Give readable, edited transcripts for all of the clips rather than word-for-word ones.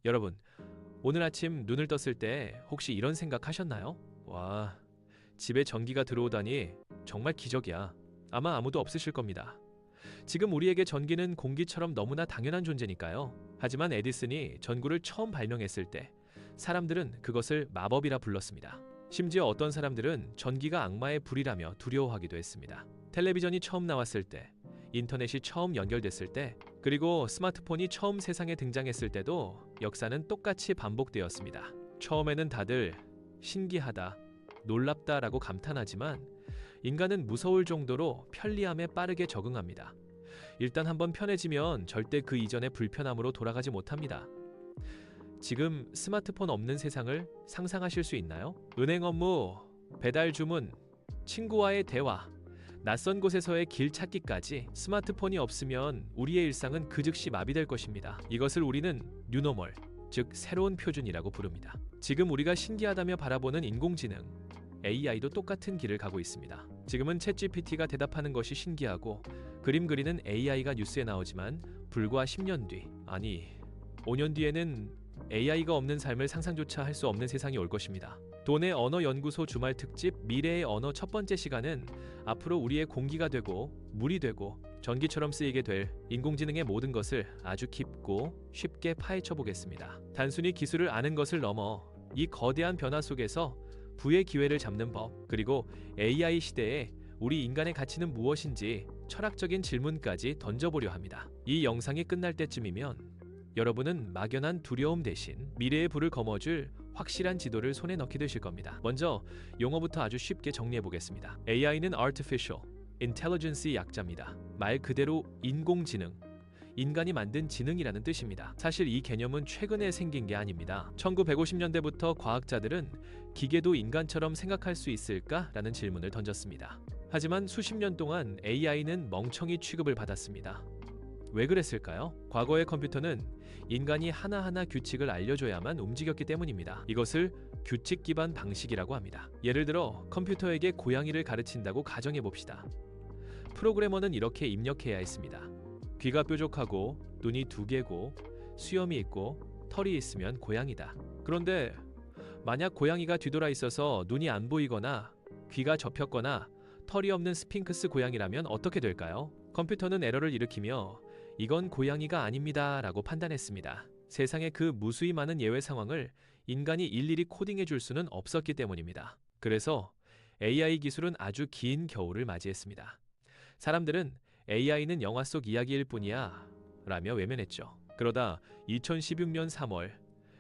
여러분, 오늘 아침 눈을 떴을 때 혹시 이런 생각 하셨나요? 와, 집에 전기가 들어오다니 정말 기적이야. 아마 아무도 없으실 겁니다. 지금 우리에게 전기는 공기처럼 너무나 당연한 존재니까요. 하지만 에디슨이 전구를 처음 발명했을 때 사람들은 그것을 마법이라 불렀습니다. 심지어 어떤 사람들은 전기가 악마의 불이라며 두려워하기도 했습니다. 텔레비전이 처음 나왔을 때, 인터넷이 처음 연결됐을 때, 그리고 스마트폰이 처음 세상에 등장했을 때도 역사는 똑같이 반복되었습니다. 처음에는 다들 신기하다, 놀랍다라고 감탄하지만 인간은 무서울 정도로 편리함에 빠르게 적응합니다. 일단 한번 편해지면 절대 그 이전의 불편함으로 돌아가지 못합니다. 지금 스마트폰 없는 세상을 상상하실 수 있나요? 은행 업무, 배달 주문, 친구와의 대화, 낯선 곳에서의 길 찾기까지 스마트폰이 없으면 우리의 일상은 그 즉시 마비될 것입니다. 이것을 우리는 뉴노멀, 즉 새로운 표준이라고 부릅니다. 지금 우리가 신기하다며 바라보는 인공지능, AI도 똑같은 길을 가고 있습니다. 지금은 챗GPT가 대답하는 것이 신기하고 그림 그리는 AI가 뉴스에 나오지만 불과 10년 뒤, 아니 5년 뒤에는 AI가 없는 삶을 상상조차 할 수 없는 세상이 올 것입니다. 돈의 언어 연구소 주말 특집 미래의 언어 첫 번째 시간은 앞으로 우리의 공기가 되고 물이 되고 전기처럼 쓰이게 될 인공지능의 모든 것을 아주 깊고 쉽게 파헤쳐 보겠습니다. 단순히 기술을 아는 것을 넘어 이 거대한 변화 속에서 부의 기회를 잡는 법, 그리고 AI 시대에 우리 인간의 가치는 무엇인지 철학적인 질문까지 던져보려 합니다. 이 영상이 끝날 때쯤이면 여러분은 막연한 두려움 대신 미래의 불을 거머쥘 확실한 지도를 손에 넣게 되실 겁니다. 먼저 용어부터 아주 쉽게 정리해 보겠습니다. AI는 Artificial Intelligence의 약자입니다. 말 그대로 인공지능, 인간이 만든 지능이라는 뜻입니다. 사실 이 개념은 최근에 생긴 게 아닙니다. 1950년대부터 과학자들은 기계도 인간처럼 생각할 수 있을까라는 질문을 던졌습니다. 하지만 수십 년 동안 AI는 멍청이 취급을 받았습니다. 왜 그랬을까요? 과거의 컴퓨터는 인간이 하나하나 규칙을 알려줘야만 움직였기 때문입니다. 이것을 규칙 기반 방식이라고 합니다. 예를 들어 컴퓨터에게 고양이를 가르친다고 가정해 봅시다. 프로그래머는 이렇게 입력해야 했습니다. 귀가 뾰족하고 눈이 2개고 수염이 있고 털이 있으면 고양이다. 그런데 만약 고양이가 뒤돌아 있어서 눈이 안 보이거나 귀가 접혔거나 털이 없는 스핑크스 고양이라면 어떻게 될까요? 컴퓨터는 에러를 일으키며 이건 고양이가 아닙니다 라고 판단했습니다. 세상에 그 무수히 많은 예외 상황을 인간이 일일이 코딩해 줄 수는 없었기 때문입니다. 그래서 AI 기술은 아주 긴 겨울을 맞이했습니다. 사람들은 AI는 영화 속 이야기일 뿐이야 라며 외면했죠. 그러다 2016년 3월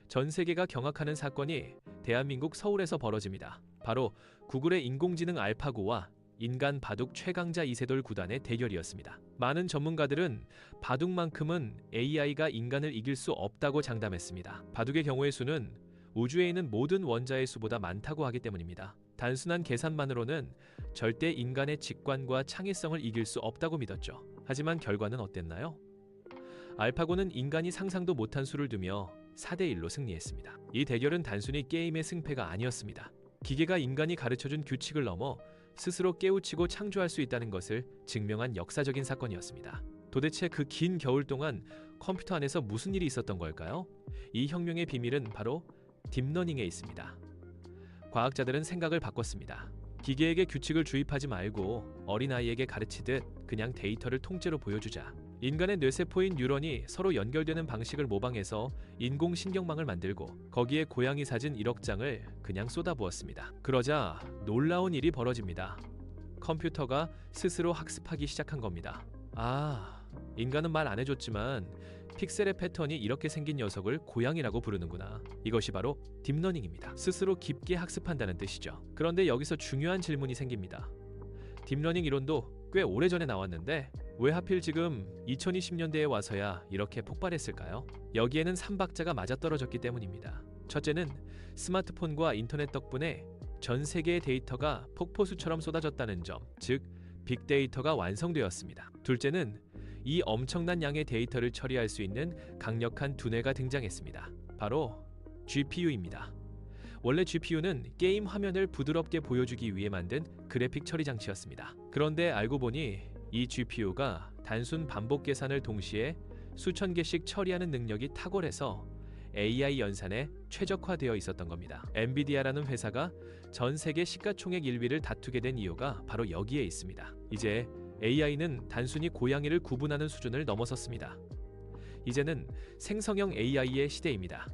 전 세계가 경악하는 사건이 대한민국 서울에서 벌어집니다. 바로 구글의 인공지능 알파고와 인간 바둑 최강자 이세돌 구단의 대결이었습니다. 많은 전문가들은 바둑만큼은 AI가 인간을 이길 수 없다고 장담했습니다. 바둑의 경우의 수는 우주에 있는 모든 원자의 수보다 많다고 하기 때문입니다. 단순한 계산만으로는 절대 인간의 직관과 창의성을 이길 수 없다고 믿었죠. 하지만 결과는 어땠나요? 알파고는 인간이 상상도 못한 수를 두며 4대1로 승리했습니다. 이 대결은 단순히 게임의 승패가 아니었습니다. 기계가 인간이 가르쳐준 규칙을 넘어 스스로 깨우치고 창조할 수 있다는 것을 증명한 역사적인 사건이었습니다. 도대체 그 긴 겨울 동안 컴퓨터 안에서 무슨 일이 있었던 걸까요? 이 혁명의 비밀은 바로 딥러닝에 있습니다. 과학자들은 생각을 바꿨습니다. 기계에게 규칙을 주입하지 말고 어린아이에게 가르치듯 그냥 데이터를 통째로 보여주자. 인간의 뇌세포인 뉴런이 서로 연결되는 방식을 모방해서 인공신경망을 만들고 거기에 고양이 사진 1억 장을 그냥 쏟아부었습니다. 그러자 놀라운 일이 벌어집니다. 컴퓨터가 스스로 학습하기 시작한 겁니다. 인간은 말 안 해줬지만 픽셀의 패턴이 이렇게 생긴 녀석을 고양이라고 부르는구나. 이것이 바로 딥러닝입니다. 스스로 깊게 학습한다는 뜻이죠. 그런데 여기서 중요한 질문이 생깁니다. 딥러닝 이론도 꽤 오래전에 나왔는데 왜 하필 지금 2020년대에 와서야 이렇게 폭발했을까요? 여기에는 3박자가 맞아떨어졌기 때문입니다. 첫째는 스마트폰과 인터넷 덕분에 전 세계의 데이터가 폭포수처럼 쏟아졌다는 점, 즉 빅데이터가 완성되었습니다. 둘째는 이 엄청난 양의 데이터를 처리할 수 있는 강력한 두뇌가 등장했습니다. 바로 GPU입니다. 원래 GPU는 게임 화면을 부드럽게 보여주기 위해 만든 그래픽 처리 장치였습니다. 그런데 알고 보니 이 GPU가 단순 반복 계산을 동시에 수천 개씩 처리하는 능력이 탁월해서 AI 연산에 최적화되어 있었던 겁니다. 엔비디아라는 회사가 전 세계 시가총액 1위를 다투게 된 이유가 바로 여기에 있습니다. 이제 AI는 단순히 고양이를 구분하는 수준을 넘어섰습니다. 이제는 생성형 AI의 시대입니다.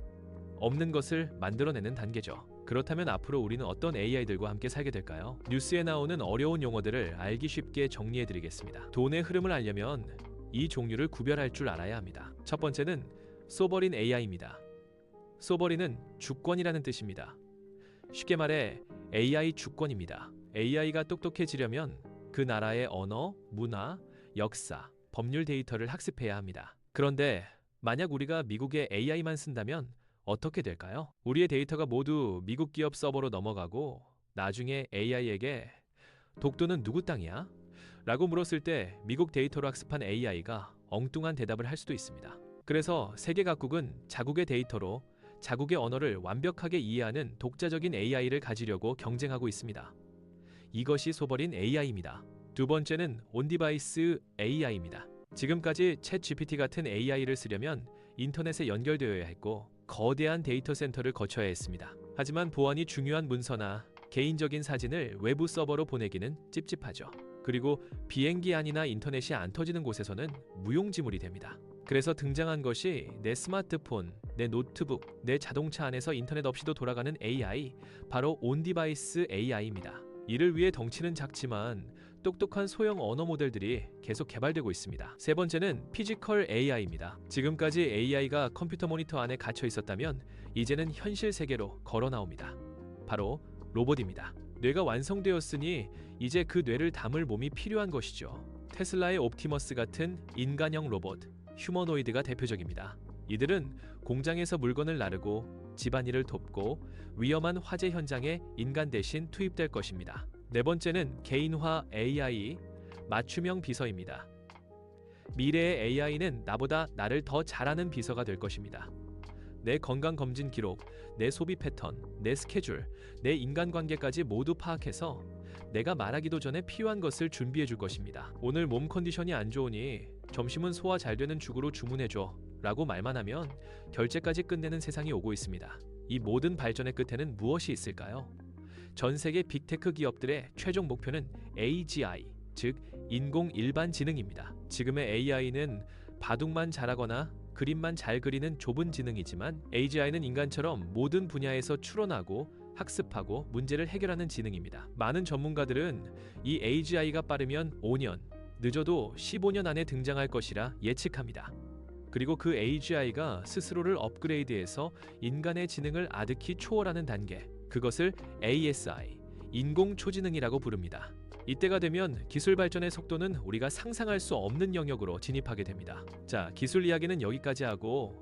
없는 것을 만들어내는 단계죠. 그렇다면 앞으로 우리는 어떤 AI들과 함께 살게 될까요? 뉴스에 나오는 어려운 용어들을 알기 쉽게 정리해드리겠습니다. 돈의 흐름을 알려면 이 종류를 구별할 줄 알아야 합니다. 첫 번째는 소버린 AI입니다. 소버린은 주권이라는 뜻입니다. 쉽게 말해 AI 주권입니다. AI가 똑똑해지려면 그 나라의 언어, 문화, 역사, 법률 데이터를 학습해야 합니다. 그런데 만약 우리가 미국의 AI만 쓴다면 어떻게 될까요? 우리의 데이터가 모두 미국 기업 서버로 넘어가고 나중에 AI에게 독도는 누구 땅이야? 라고 물었을 때 미국 데이터로 학습한 AI가 엉뚱한 대답을 할 수도 있습니다. 그래서 세계 각국은 자국의 데이터로 자국의 언어를 완벽하게 이해하는 독자적인 AI를 가지려고 경쟁하고 있습니다. 이것이 소버린 AI입니다. 두 번째는 온디바이스 AI입니다. 지금까지 챗 GPT 같은 AI를 쓰려면 인터넷에 연결되어야 했고 거대한 데이터 센터를 거쳐야 했습니다. 하지만 보안이 중요한 문서나 개인적인 사진을 외부 서버로 보내기는 찝찝하죠. 그리고 비행기 안이나 인터넷이 안 터지는 곳에서는 무용지물이 됩니다. 그래서 등장한 것이 내 스마트폰, 내 노트북, 내 자동차 안에서 인터넷 없이도 돌아가는 AI, 바로 온디바이스 AI입니다. 이를 위해 덩치는 작지만 똑똑한 소형 언어 모델들이 계속 개발되고 있습니다. 세 번째는 피지컬 AI입니다. 지금까지 AI가 컴퓨터 모니터 안에 갇혀 있었다면 이제는 현실 세계로 걸어 나옵니다. 바로 로봇입니다. 뇌가 완성되었으니 이제 그 뇌를 담을 몸이 필요한 것이죠. 테슬라의 옵티머스 같은 인간형 로봇, 휴머노이드가 대표적입니다. 이들은 공장에서 물건을 나르고 집안일을 돕고 위험한 화재 현장에 인간 대신 투입될 것입니다. 네 번째는 개인화 AI, 맞춤형 비서입니다. 미래의 AI는 나보다 나를 더 잘하는 비서가 될 것입니다. 내 건강검진 기록, 내 소비 패턴, 내 스케줄, 내 인간관계까지 모두 파악해서 내가 말하기도 전에 필요한 것을 준비해 줄 것입니다. 오늘 몸 컨디션이 안 좋으니 점심은 소화 잘 되는 죽으로 주문해줘 라고 말만 하면 결제까지 끝내는 세상이 오고 있습니다. 이 모든 발전의 끝에는 무엇이 있을까요? 전 세계 빅테크 기업들의 최종 목표는 AGI, 즉 인공 일반지능입니다. 지금의 AI는 바둑만 잘하거나 그림만 잘 그리는 좁은 지능이지만 AGI는 인간처럼 모든 분야에서 추론하고 학습하고 문제를 해결하는 지능입니다. 많은 전문가들은 이 AGI가 빠르면 5년, 늦어도 15년 안에 등장할 것이라 예측합니다. 그리고 그 AGI가 스스로를 업그레이드해서 인간의 지능을 아득히 초월하는 단계, 그것을 ASI, 인공초지능이라고 부릅니다. 이때가 되면 기술 발전의 속도는 우리가 상상할 수 없는 영역으로 진입하게 됩니다. 자, 기술 이야기는 여기까지 하고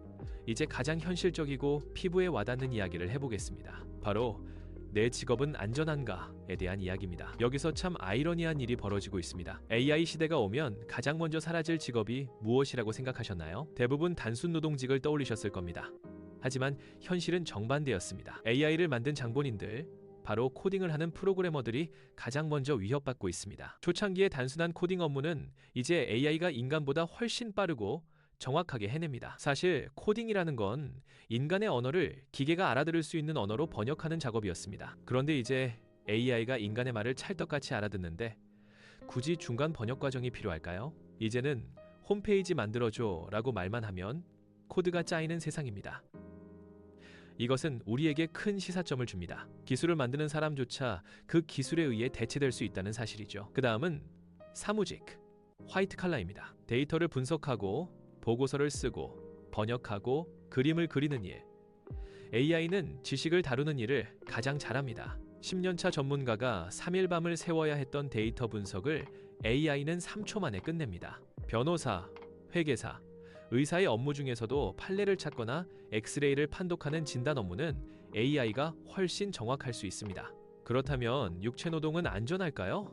이제 가장 현실적이고 피부에 와닿는 이야기를 해보겠습니다. 바로 내 직업은 안전한가에 대한 이야기입니다. 여기서 참 아이러니한 일이 벌어지고 있습니다. AI 시대가 오면 가장 먼저 사라질 직업이 무엇이라고 생각하셨나요? 대부분 단순 노동직을 떠올리셨을 겁니다. 하지만 현실은 정반대였습니다. AI를 만든 장본인들, 바로 코딩을 하는 프로그래머들이 가장 먼저 위협받고 있습니다. 초창기의 단순한 코딩 업무는 이제 AI가 인간보다 훨씬 빠르고 정확하게 해냅니다. 사실 코딩이라는 건 인간의 언어를 기계가 알아들을 수 있는 언어로 번역하는 작업이었습니다. 그런데 이제 AI가 인간의 말을 찰떡같이 알아듣는데 굳이 중간 번역 과정이 필요할까요? 이제는 홈페이지 만들어줘 라고 말만 하면 코드가 짜이는 세상입니다. 이것은 우리에게 큰 시사점을 줍니다. 기술을 만드는 사람조차 그 기술에 의해 대체될 수 있다는 사실이죠. 그 다음은 사무직, 화이트 칼라입니다. 데이터를 분석하고 보고서를 쓰고 번역하고 그림을 그리는 일. AI는 지식을 다루는 일을 가장 잘합니다. 10년차 전문가가 3일 밤을 새워야 했던 데이터 분석을 AI는 3초 만에 끝냅니다. 변호사, 회계사, 의사의 업무 중에서도 판례를 찾거나 엑스레이를 판독하는 진단 업무는 AI가 훨씬 정확할 수 있습니다. 그렇다면 육체 노동은 안전할까요?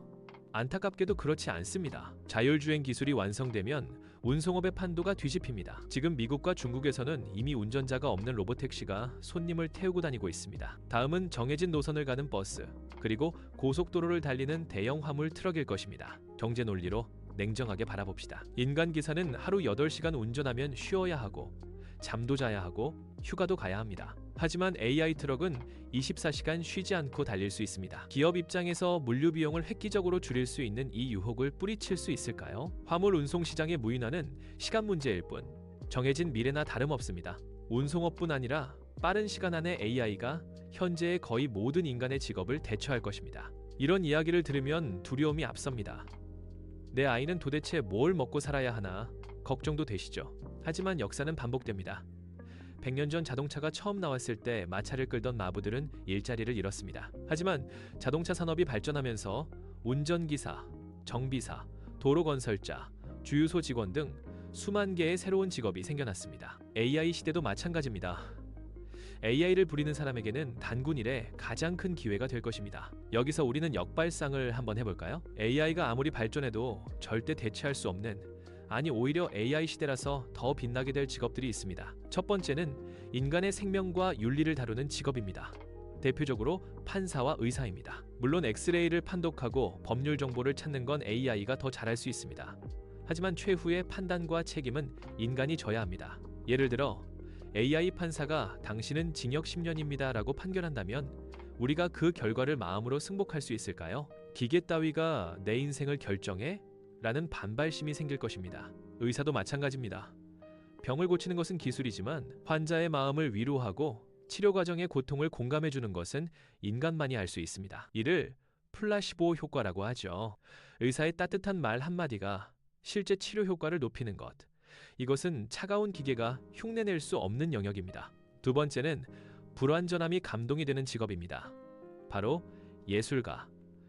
안타깝게도 그렇지 않습니다. 자율주행 기술이 완성되면 운송업의 판도가 뒤집힙니다. 지금 미국과 중국에서는 이미 운전자가 없는 로보택시가 손님을 태우고 다니고 있습니다. 다음은 정해진 노선을 가는 버스, 그리고 고속도로를 달리는 대형 화물 트럭일 것입니다. 경제 논리로 냉정하게 바라봅시다. 인간 기사는 하루 8시간 운전하면 쉬어야 하고 잠도 자야 하고 휴가도 가야 합니다. 하지만 AI 트럭은 24시간 쉬지 않고 달릴 수 있습니다. 기업 입장에서 물류 비용을 획기적으로 줄일 수 있는 이 유혹을 뿌리칠 수 있을까요? 화물 운송 시장의 무인화는 시간 문제일 뿐 정해진 미래나 다름없습니다. 운송업뿐 아니라 빠른 시간 안에 AI가 현재의 거의 모든 인간의 직업을 대처할 것입니다. 이런 이야기를 들으면 두려움이 앞섭니다. 내 아이는 도대체 뭘 먹고 살아야 하나 걱정도 되시죠? 하지만 역사는 반복됩니다. 100년 전 자동차가 처음 나왔을 때 마차를 끌던 마부들은 일자리를 잃었습니다. 하지만 자동차 산업이 발전하면서 운전기사, 정비사, 도로건설자, 주유소 직원 등 수만 개의 새로운 직업이 생겨났습니다. AI 시대도 마찬가지입니다. AI를 부리는 사람에게는 단군 일에 가장 큰 기회가 될 것입니다. 여기서 우리는 역발상을 한번 해볼까요? AI가 아무리 발전해도 절대 대체할 수 없는, 아니 오히려 AI 시대라서 더 빛나게 될 직업들이 있습니다. 첫 번째는 인간의 생명과 윤리를 다루는 직업입니다. 대표적으로 판사와 의사입니다. 물론 엑스레이를 판독하고 법률 정보를 찾는 건 AI가 더 잘할 수 있습니다. 하지만 최후의 판단과 책임은 인간이 져야 합니다. 예를 들어 AI 판사가 당신은 징역 10년입니다 라고 판결한다면 우리가 그 결과를 마음으로 승복할 수 있을까요? 기계 따위가 내 인생을 결정해? 라는 반발심이 생길 것입니다. 의사도 마찬가지입니다. 병을 고치는 것은 기술이지만 환자의 마음을 위로하고 치료 과정의 고통을 공감해주는 것은 인간만이 할 수 있습니다. 이를 플라시보 효과라고 하죠. 의사의 따뜻한 말 한마디가 실제 치료 효과를 높이는 것. 이것은 차가운 기계가 흉내낼 수 없는 영역입니다. 두 번째는 불완전함이 감동이 되는 직업입니다. 바로 예술가,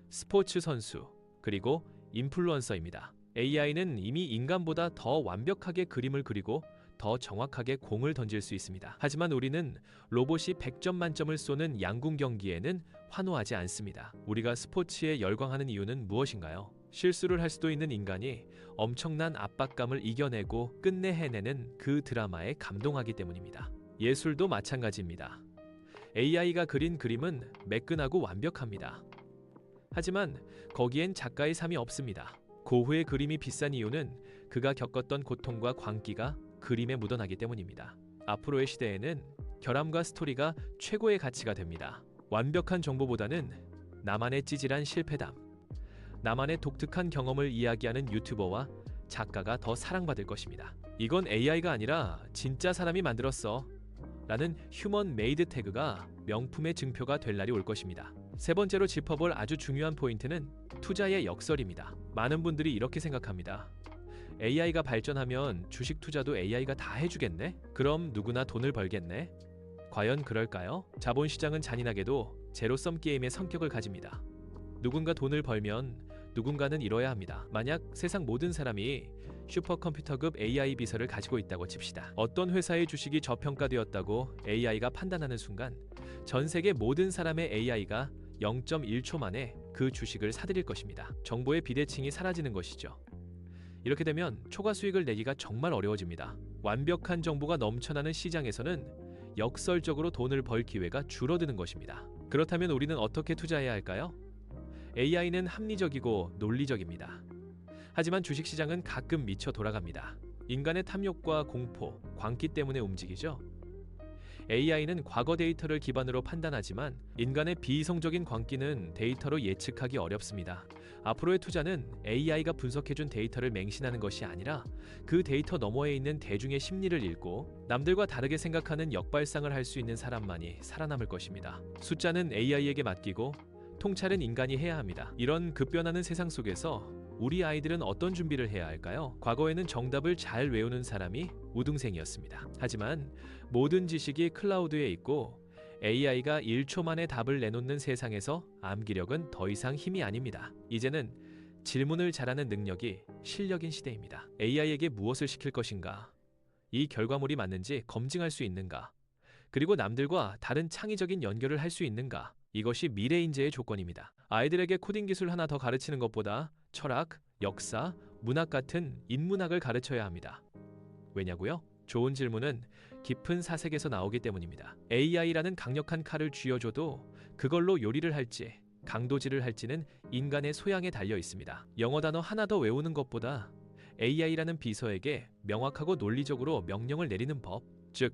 스포츠 선수, 그리고 인플루언서입니다. AI는 이미 인간보다 더 완벽하게 그림을 그리고 더 정확하게 공을 던질 수 있습니다. 하지만 우리는 로봇이 100점 만점을 쏘는 양궁 경기에는 환호하지 않습니다. 우리가 스포츠에 열광하는 이유는 무엇인가요? 실수를 할 수도 있는 인간이 엄청난 압박감을 이겨내고 끝내 해내는 그 드라마에 감동하기 때문입니다. 예술도 마찬가지입니다. AI가 그린 그림은 매끈하고 완벽합니다. 하지만 거기엔 작가의 삶이 없습니다. 고흐의 그림이 비싼 이유는 그가 겪었던 고통과 광기가 그림에 묻어나기 때문입니다. 앞으로의 시대에는 결함과 스토리가 최고의 가치가 됩니다. 완벽한 정보보다는 나만의 찌질한 실패담, 나만의 독특한 경험을 이야기하는 유튜버와 작가가 더 사랑받을 것입니다. 이건 AI가 아니라 진짜 사람이 만들었어 라는 휴먼 메이드 태그가 명품의 증표가 될 날이 올 것입니다. 세 번째로 짚어볼 아주 중요한 포인트는 투자의 역설입니다. 많은 분들이 이렇게 생각합니다. AI가 발전하면 주식 투자도 AI가 다 해주겠네? 그럼 누구나 돈을 벌겠네? 과연 그럴까요? 자본시장은 잔인하게도 제로섬 게임의 성격을 가집니다. 누군가 돈을 벌면 누군가는 잃어야 합니다. 만약 세상 모든 사람이 슈퍼컴퓨터급 AI 비서를 가지고 있다고 칩시다. 어떤 회사의 주식이 저평가되었다고 AI가 판단하는 순간 전 세계 모든 사람의 AI가 0.1초 만에 그 주식을 사들일 것입니다. 정보의 비대칭이 사라지는 것이죠. 이렇게 되면 초과 수익을 내기가 정말 어려워집니다. 완벽한 정보가 넘쳐나는 시장에서는 역설적으로 돈을 벌 기회가 줄어드는 것입니다. 그렇다면 우리는 어떻게 투자해야 할까요? AI는 합리적이고 논리적입니다. 하지만 주식시장은 가끔 미쳐 돌아갑니다. 인간의 탐욕과 공포, 광기 때문에 움직이죠. AI는 과거 데이터를 기반으로 판단하지만 인간의 비이성적인 광기는 데이터로 예측하기 어렵습니다. 앞으로의 투자는 AI가 분석해준 데이터를 맹신하는 것이 아니라 그 데이터 너머에 있는 대중의 심리를 읽고 남들과 다르게 생각하는 역발상을 할 수 있는 사람만이 살아남을 것입니다. 숫자는 AI에게 맡기고 통찰은 인간이 해야 합니다. 이런 급변하는 세상 속에서 우리 아이들은 어떤 준비를 해야 할까요? 과거에는 정답을 잘 외우는 사람이 우등생이었습니다. 하지만 모든 지식이 클라우드에 있고 AI가 1초 만에 답을 내놓는 세상에서 암기력은 더 이상 힘이 아닙니다. 이제는 질문을 잘하는 능력이 실력인 시대입니다. AI에게 무엇을 시킬 것인가? 이 결과물이 맞는지 검증할 수 있는가? 그리고 남들과 다른 창의적인 연결을 할 수 있는가? 이것이 미래 인재의 조건입니다. 아이들에게 코딩 기술 하나 더 가르치는 것보다 철학, 역사, 문학 같은 인문학을 가르쳐야 합니다. 왜냐고요? 좋은 질문은 깊은 사색에서 나오기 때문입니다. AI라는 강력한 칼을 쥐어줘도 그걸로 요리를 할지 강도질을 할지는 인간의 소양에 달려 있습니다. 영어 단어 하나 더 외우는 것보다 AI라는 비서에게 명확하고 논리적으로 명령을 내리는 법, 즉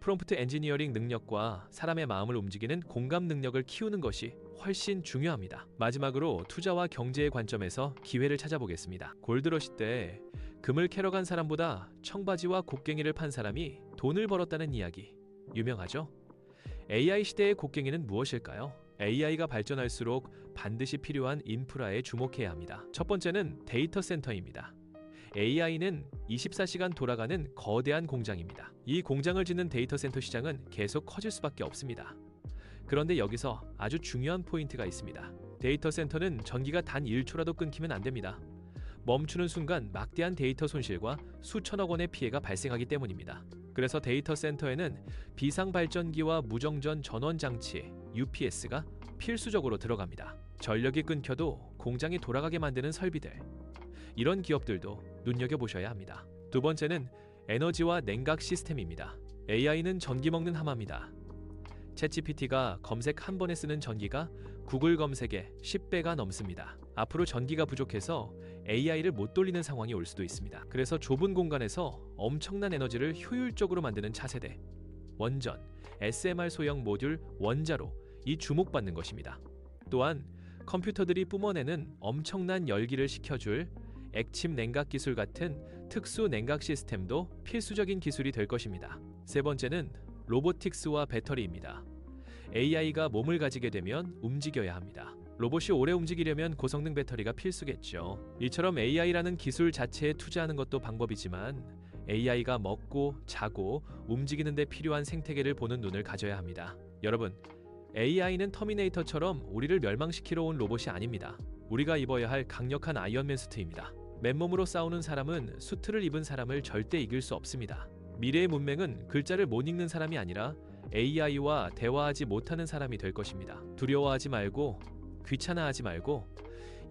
프롬프트 엔지니어링 능력과 사람의 마음을 움직이는 공감 능력을 키우는 것이 훨씬 중요합니다. 마지막으로 투자와 경제의 관점에서 기회를 찾아보겠습니다. 골드러시 때 금을 캐러 간 사람보다 청바지와 곡괭이를 판 사람이 돈을 벌었다는 이야기 유명하죠? AI 시대의 곡괭이는 무엇일까요? AI가 발전할수록 반드시 필요한 인프라에 주목해야 합니다. 첫 번째는 데이터 센터입니다. AI는 24시간 돌아가는 거대한 공장입니다. 이 공장을 짓는 데이터 센터 시장은 계속 커질 수밖에 없습니다. 그런데 여기서 아주 중요한 포인트가 있습니다. 데이터 센터는 전기가 단 1초라도 끊기면 안 됩니다. 멈추는 순간 막대한 데이터 손실과 수천억 원의 피해가 발생하기 때문입니다. 그래서 데이터 센터에는 비상발전기와 무정전 전원 장치 UPS가 필수적으로 들어갑니다. 전력이 끊겨도 공장이 돌아가게 만드는 설비들, 이런 기업들도 눈여겨보셔야 합니다. 두 번째는 에너지와 냉각 시스템입니다. AI는 전기 먹는 하마입니다. 챗GPT가 검색 한 번에 쓰는 전기가 구글 검색의 10배가 넘습니다. 앞으로 전기가 부족해서 AI를 못 돌리는 상황이 올 수도 있습니다. 그래서 좁은 공간에서 엄청난 에너지를 효율적으로 만드는 차세대, 원전, SMR 소형 모듈 원자로 이 주목받는 것입니다. 또한 컴퓨터들이 뿜어내는 엄청난 열기를 식혀줄 액침 냉각 기술 같은 특수 냉각 시스템도 필수적인 기술이 될 것입니다. 세 번째는 로보틱스와 배터리입니다. AI가 몸을 가지게 되면 움직여야 합니다. 로봇이 오래 움직이려면 고성능 배터리가 필수겠죠. 이처럼 AI라는 기술 자체에 투자하는 것도 방법이지만 AI가 먹고 자고 움직이는 데 필요한 생태계를 보는 눈을 가져야 합니다. 여러분, AI는 터미네이터처럼 우리를 멸망시키러 온 로봇이 아닙니다. 우리가 입어야 할 강력한 아이언맨 수트입니다. 맨몸으로 싸우는 사람은 수트를 입은 사람을 절대 이길 수 없습니다. 미래의 문맹은 글자를 못 읽는 사람이 아니라 AI와 대화하지 못하는 사람이 될 것입니다. 두려워하지 말고 귀찮아하지 말고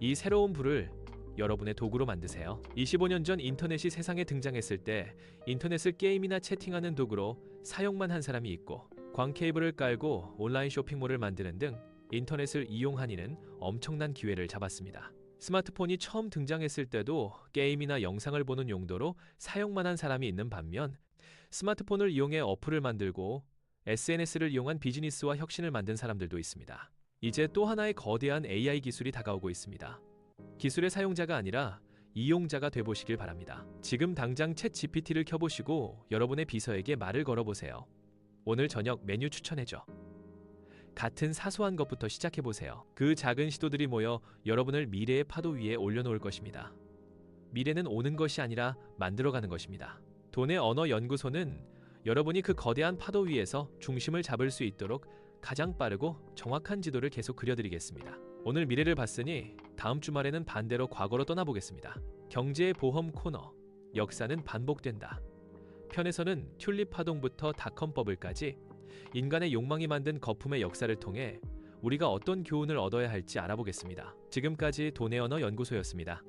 이 새로운 불을 여러분의 도구로 만드세요. 25년 전 인터넷이 세상에 등장했을 때 인터넷을 게임이나 채팅하는 도구로 사용만 한 사람이 있고 광 케이블을 깔고 온라인 쇼핑몰을 만드는 등 인터넷을 이용한 이는 엄청난 기회를 잡았습니다. 스마트폰이 처음 등장했을 때도 게임이나 영상을 보는 용도로 사용만 한 사람이 있는 반면 스마트폰을 이용해 어플을 만들고 SNS를 이용한 비즈니스와 혁신을 만든 사람들도 있습니다. 이제 또 하나의 거대한 AI 기술이 다가오고 있습니다. 기술의 사용자가 아니라 이용자가 돼보시길 바랍니다. 지금 당장 챗 GPT를 켜보시고 여러분의 비서에게 말을 걸어보세요. 오늘 저녁 메뉴 추천해줘. 같은 사소한 것부터 시작해보세요. 그 작은 시도들이 모여 여러분을 미래의 파도 위에 올려놓을 것입니다. 미래는 오는 것이 아니라 만들어가는 것입니다. 돈의 언어 연구소는 여러분이 그 거대한 파도 위에서 중심을 잡을 수 있도록 가장 빠르고 정확한 지도를 계속 그려드리겠습니다. 오늘 미래를 봤으니 다음 주말에는 반대로 과거로 떠나보겠습니다. 경제의 보험 코너, 역사는 반복된다. 편에서는 튤립 파동부터 닷컴 버블까지 인간의 욕망이 만든 거품의 역사를 통해 우리가 어떤 교훈을 얻어야 할지 알아보겠습니다. 지금까지 돈의 언어 연구소였습니다.